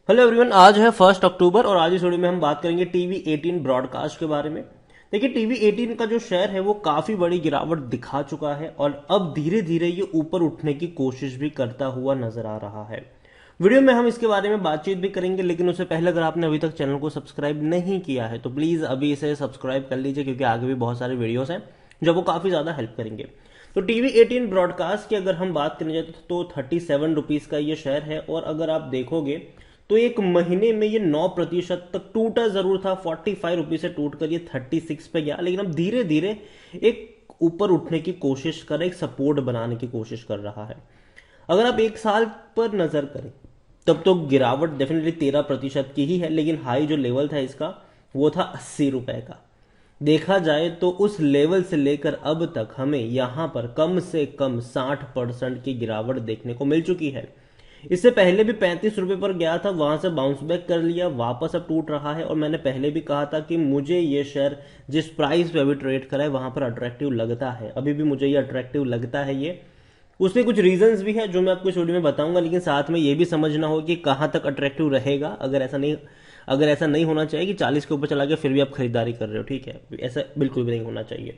Hello everyone, आज है 1 अक्टूबर और आज इस वीडियो में हम बात करेंगे टीवी 18 ब्रॉडकास्ट के बारे में। देखिए, टीवी 18 का जो शेयर है वो काफी बड़ी गिरावट दिखा चुका है और अब धीरे धीरे ये ऊपर उठने की कोशिश भी करता हुआ नजर आ रहा है। वीडियो में हम इसके बारे में बातचीत भी करेंगे, लेकिन उससे पहले अगर आपने अभी तक चैनल को सब्सक्राइब नहीं किया है तो प्लीज अभी इसे सब्सक्राइब कर लीजिए, क्योंकि आगे भी बहुत सारे वीडियोस हैं जो वो काफी ज्यादा हेल्प करेंगे। तो टीवी 18 ब्रॉडकास्ट की अगर हम बात करने जाए तो 37 रुपीज का ये शेयर है और अगर आप देखोगे तो एक महीने में ये 9% तक टूटा जरूर था। 45 रुपीज से टूट कर ये 36 पे गया, लेकिन अब धीरे धीरे एक ऊपर उठने की कोशिश कर, एक सपोर्ट बनाने की कोशिश कर रहा है। अगर आप एक साल पर नजर करें तब तो गिरावट डेफिनेटली 13% की ही है, लेकिन हाई जो लेवल था इसका वो था 80 रुपए का। देखा जाए तो उस लेवल से लेकर अब तक हमें यहां पर कम से कम 60% की गिरावट देखने को मिल चुकी है। इससे पहले भी 35 रुपए पर गया था, वहां से बाउंस बैक कर लिया, वापस अब टूट रहा है। और मैंने पहले भी कहा था कि मुझे ये शेयर जिस प्राइस पे अभी ट्रेड करा है वहां पर अट्रैक्टिव लगता है, अभी भी मुझे ये अट्रैक्टिव लगता है। ये उसके कुछ रीजंस भी है जो मैं आपको इस वीडियो में बताऊंगा, लेकिन साथ में ये भी समझना होगा कि कहां तक अट्रैक्टिव रहेगा। अगर ऐसा नहीं होना चाहिए कि 40 के ऊपर चला गया फिर भी आप खरीदारी कर रहे हो, ठीक है, ऐसा बिल्कुल भी नहीं होना चाहिए।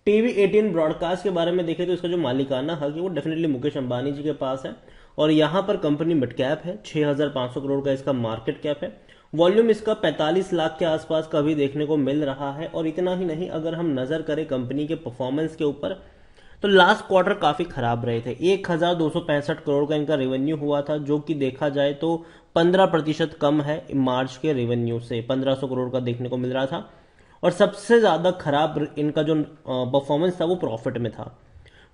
टीवी 18 ब्रॉडकास्ट के बारे में देखें तो इसका जो मालिकाना हक है वो डेफिनेटली मुकेश अंबानी जी के पास है और यहां पर कंपनी मिड कैप है। 6500 करोड़ का इसका मार्केट कैप है। वॉल्यूम इसका 45 लाख के आसपास का भी देखने को मिल रहा है। और इतना ही नहीं, अगर हम नजर करें कंपनी के परफॉर्मेंस के ऊपर तो लास्ट क्वार्टर काफी खराब रहे थे। 1265 करोड़ का इनका रेवेन्यू हुआ था, जो कि देखा जाए तो 15% कम है मार्च के रेवेन्यू से। 1500 करोड़ का देखने को मिल रहा था और सबसे ज्यादा खराब इनका जो परफॉर्मेंस था वो प्रॉफिट में था।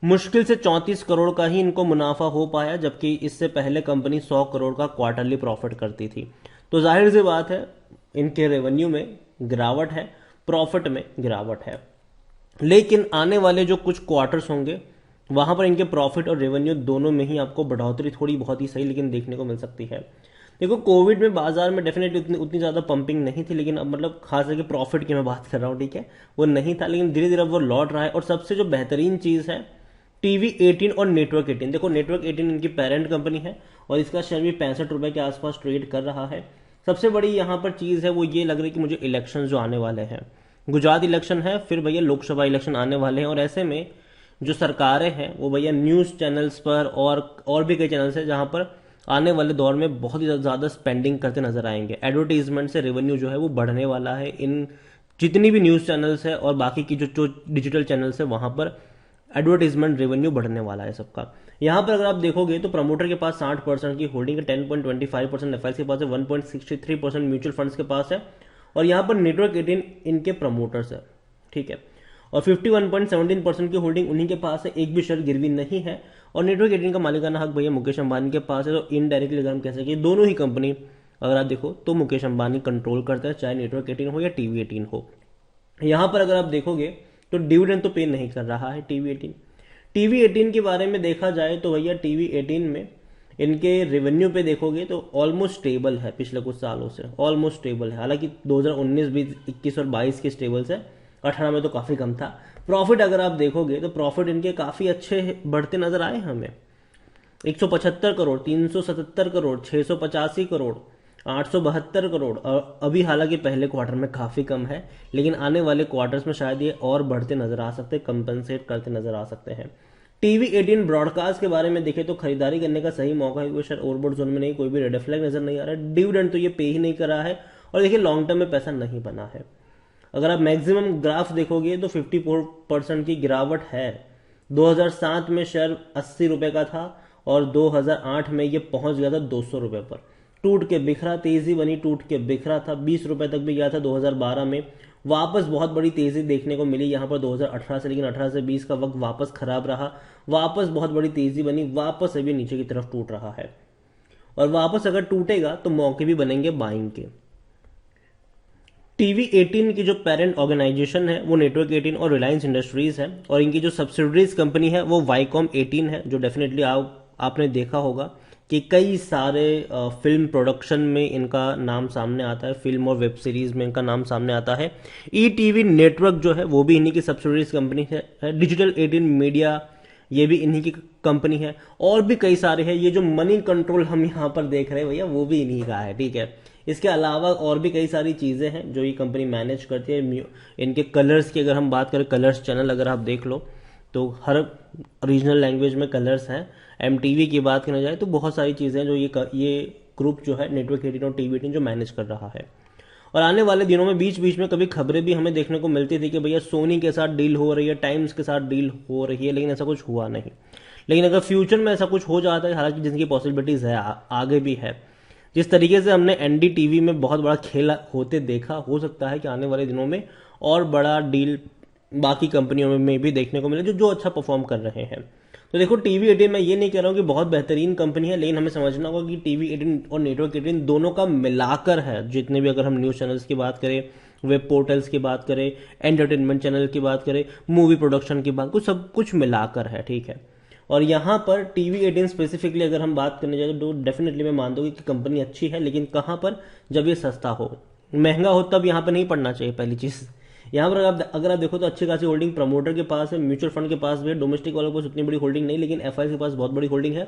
मुश्किल से 34 करोड़ का ही इनको मुनाफा हो पाया, जबकि इससे पहले कंपनी 100 करोड़ का क्वार्टरली प्रॉफिट करती थी। तो जाहिर सी बात है इनके रेवेन्यू में गिरावट है, प्रॉफिट में गिरावट है। लेकिन आने वाले जो कुछ क्वार्टर्स होंगे वहां पर इनके प्रॉफिट और रेवेन्यू दोनों में ही आपको बढ़ोतरी थोड़ी बहुत ही सही लेकिन देखने को मिल सकती है। देखो, कोविड में बाजार में डेफिनेटली उतनी ज्यादा पंपिंग नहीं थी, लेकिन अब मतलब खास करके प्रॉफिट की मैं बात कर रहा हूँ, ठीक है, वो नहीं था, लेकिन धीरे धीरे अब वो लौट रहा है। और सबसे जो बेहतरीन चीज है टीवी 18 और नेटवर्क 18, देखो नेटवर्क 18 इनकी पेरेंट कंपनी है और इसका शेयर भी 65 रुपए के आसपास ट्रेड कर रहा है। सबसे बड़ी यहां पर चीज है वो ये लग रही है कि मुझे इलेक्शन जो आने वाले हैं, गुजरात इलेक्शन है, फिर भैया लोकसभा इलेक्शन आने वाले हैं और ऐसे में जो सरकारें हैं वो भैया न्यूज चैनल्स पर और भी कई चैनल्स हैं जहां पर आने वाले दौर में बहुत ही ज्यादा स्पेंडिंग करते नजर आएंगे। एडवर्टीजमेंट से रेवेन्यू जो है वो बढ़ने वाला है। इन जितनी भी न्यूज चैनल्स है और बाकी की जो डिजिटल चैनल्स है वहां पर एडवर्टीजमेंट रेवेन्यू बढ़ने वाला है सबका। यहां पर अगर आप देखोगे तो प्रमोटर के पास 60% की होल्डिंग है, 10.25% एफआईसी के पास है, 1.63% म्यूचुअल फंड्स के पास है और यहां पर नेटवर्क 18 इनके प्रमोटर्स है, ठीक है, और 51.17% की होल्डिंग उन्हीं के पास है, एक भी शेयर गिरवी नहीं है। और नेटवर्क 18 का मालिकाना हक भैया मुकेश अंबानी के पास है। तो इनडायरेक्टली अगर हम कह सकें दोनों ही कंपनी अगर आप देखो तो मुकेश अंबानी कंट्रोल करता है, चाहे नेटवर्क 18 हो या टीवी 18 हो। यहां पर अगर आप देखोगे तो डिविडेंड तो पे नहीं कर रहा है टीवी 18। टीवी 18 के बारे में देखा जाए तो भैया टीवी 18 में इनके रेवेन्यू पे देखोगे तो ऑलमोस्ट स्टेबल है, पिछले कुछ सालों से ऑलमोस्ट स्टेबल है। हालांकि 2019, 20, 21 और 22 के स्टेबल है, 18 में तो काफी कम था। प्रॉफिट अगर आप देखोगे तो प्रॉफिट इनके काफी अच्छे बढ़ते नजर आए हमें। 175 करोड़, 377 करोड़, 685 करोड़, 872 करोड़। और अभी हालांकि पहले क्वार्टर में काफी कम है, लेकिन आने वाले क्वार्टर्स में शायद ये और बढ़ते नजर आ सकते हैं, कंपनसेट करते नजर आ सकते हैं। टीवी 18 ब्रॉडकास्ट के बारे में देखें तो खरीदारी करने का सही मौका है, शायद ओवरबॉट जोन में नहीं, कोई भी रेड फ्लैग नजर नहीं आ रहा है। डिविडेंड तो ये पे ही नहीं करा है और देखिए लॉन्ग टर्म में पैसा नहीं बना है। अगर आप मैक्सिमम ग्राफ देखोगे तो 54% की गिरावट है। 2007 में शेयर 80 रुपए का था और 2008 में ये पहुंच गया था 200 रुपए पर। टूट के बिखरा, तेजी बनी, टूट के बिखरा था, 20 रुपए तक भी गया था 2012 में। वापस बहुत बड़ी तेजी देखने को मिली यहां पर 2018 से, लेकिन 18 से 20 का वक्त वापस खराब रहा, वापस बहुत बड़ी तेजी बनी, वापस अभी नीचे की तरफ टूट रहा है। और वापस अगर टूटेगा तो मौके भी बनेंगे बाइंग के। टीवी 18 की जो पेरेंट ऑर्गेनाइजेशन है वो नेटवर्क 18 और रिलायंस इंडस्ट्रीज है और इनकी जो सब्सिडरीज कंपनी है वो वाईकॉम 18 है, जो डेफिनेटली आपने देखा होगा कि कई सारे फिल्म प्रोडक्शन में इनका नाम सामने आता है, फिल्म और वेब सीरीज में इनका नाम सामने आता है। ई टीवी नेटवर्क जो है वो भी इन्हीं की सब्सिडरीज कंपनी है। डिजिटल 18 मीडिया ये भी इन्हीं की कंपनी है, और भी कई सारे हैं। ये जो मनी कंट्रोल हम यहाँ पर देख रहे हैं भैया, वो भी इन्हीं का है, ठीक है। इसके अलावा और भी कई सारी चीजें हैं जो ये कंपनी मैनेज करती है। इनके कलर्स की अगर हम बात करें, कलर्स चैनल अगर आप देख लो तो हर रीजनल लैंग्वेज में कलर्स हैं। एमटीवी की बात करना जाए तो बहुत सारी चीजें जो ये ग्रुप जो है नेटवर्क 18 और टीवी 18 जो मैनेज कर रहा है। और आने वाले दिनों में बीच बीच में कभी खबरें भी हमें देखने को मिलती थी कि भैया सोनी के साथ डील हो रही है, टाइम्स के साथ डील हो रही है, लेकिन ऐसा कुछ हुआ नहीं। लेकिन अगर फ्यूचर में ऐसा कुछ हो जाता है, हालांकि जिनकी पॉसिबिलिटीज है, आगे भी है, जिस तरीके से हमने एनडीटीवी में बहुत बड़ा खेल होते देखा, हो सकता है कि आने वाले दिनों में और बड़ा डील बाकी कंपनियों में भी देखने को मिले जो जो अच्छा परफॉर्म कर रहे हैं। तो देखो, टीवी 18 मैं ये नहीं कह रहा हूँ कि बहुत बेहतरीन कंपनी है, लेकिन हमें समझना होगा कि टीवी 18 और नेटवर्क 18 दोनों का मिलाकर है। जितने भी अगर हम न्यूज चैनल्स की बात करें, वेब पोर्टल्स की बात करें, एंटरटेनमेंट चैनल की बात करें, मूवी प्रोडक्शन की बात, कुछ सब कुछ मिलाकर है, ठीक है। और यहाँ पर टीवी 18 स्पेसिफिकली अगर हम बात करने जाए तो डेफिनेटली मैं मान दूंगी कि कंपनी अच्छी है, लेकिन कहाँ पर, जब ये सस्ता हो। महंगा हो तब यहाँ पर नहीं पड़ना चाहिए, पहली चीज। यहाँ पर अगर आप देखो तो अच्छी खासी होल्डिंग प्रमोटर के पास है, म्यूचुअल फंड के पास भी है, डोमेस्टिक वालों के पास उतनी बड़ी होल्डिंग नहीं, लेकिन एफआई के पास बहुत बड़ी होल्डिंग है।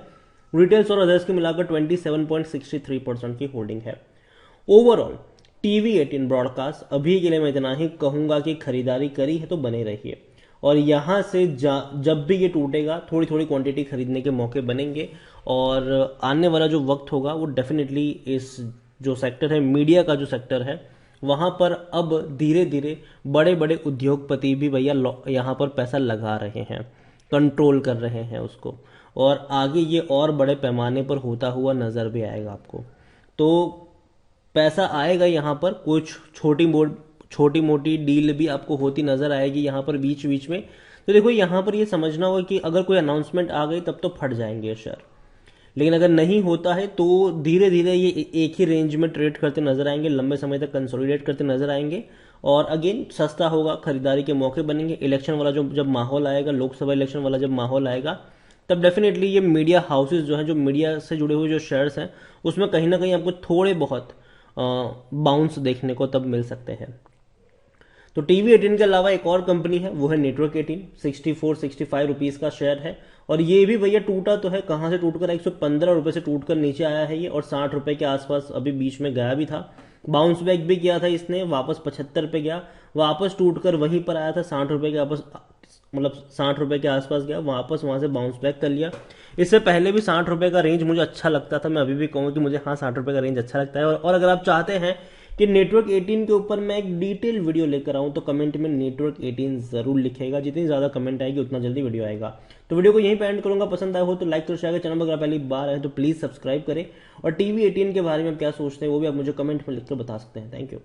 रिटेल्स और अदर्स के मिलाकर 27.63% की होल्डिंग है। ओवरऑल टीवी 18 ब्रॉडकास्ट अभी के लिए मैं इतना ही कहूंगा कि खरीदारी करी है तो बने रहिए, और यहां से जब भी ये टूटेगा थोड़ी थोड़ी क्वांटिटी खरीदने के मौके बनेंगे। और आने वाला जो वक्त होगा वो डेफिनेटली इस जो सेक्टर है, मीडिया का जो सेक्टर है, वहां पर अब धीरे धीरे बड़े बड़े उद्योगपति भी भैया यहाँ पर पैसा लगा रहे हैं, कंट्रोल कर रहे हैं उसको, और आगे ये और बड़े पैमाने पर होता हुआ नजर भी आएगा आपको। तो पैसा आएगा यहाँ पर, कुछ छोटी मोटी डील भी आपको होती नजर आएगी यहाँ पर बीच बीच में। तो देखो, यहाँ पर ये समझना होगा कि अगर कोई अनाउंसमेंट आ गई तब तो फट जाएंगे शेयर, लेकिन अगर नहीं होता है तो धीरे धीरे ये एक ही रेंज में ट्रेड करते नजर आएंगे, लंबे समय तक कंसोलिडेट करते नजर आएंगे, और अगेन सस्ता होगा, खरीदारी के मौके बनेंगे। इलेक्शन वाला जब माहौल आएगा, लोकसभा इलेक्शन वाला जब माहौल आएगा, तब डेफिनेटली ये मीडिया हाउसेज जो हैं, जो मीडिया से जुड़े हुए जो शेयर्स हैं, उसमें कहीं ना कहीं आपको थोड़े बहुत बाउंस देखने को तब मिल सकते हैं। तो टीवी 18 के अलावा एक और कंपनी है, वो है नेटवर्क 18, 64-65 रुपीज का शेयर है। और ये भी भैया टूटा तो है, कहां से टूट कर 115 रुपए से टूट कर नीचे आया है ये, और 60 रुपए के आसपास अभी बीच में गया भी था, बाउंस बैक भी किया था इसने, वापस 75 पे गया, वापस टूटकर वहीं पर आया था 60 रुपए के वापस, मतलब 60 रुपए के आसपास गया, वापस वहां से बाउंस बैक कर लिया। इससे पहले भी 60 रुपए का रेंज मुझे अच्छा लगता था, मैं अभी भी कहूँ कि मुझे हाँ 60 रुपए का रेंज अच्छा लगता है। और अगर आप चाहते हैं कि नेटवर्क 18 के ऊपर मैं एक डिटेल वीडियो लेकर आऊं तो कमेंट में नेटवर्क 18 जरूर लिखेगा, जितनी ज्यादा कमेंट आएगी उतना जल्दी वीडियो आएगा। तो वीडियो को यहीं पे एंड करूंगा, पसंद आया हो तो लाइक करो, शेयर करें, चैनल पर अगर पहली बार आए तो प्लीज सब्सक्राइब करें, और टीवी 18 के बारे में आप क्या सोचते हैं वो भी आप मुझे कमेंट में लिखकर बता सकते हैं। Thank you.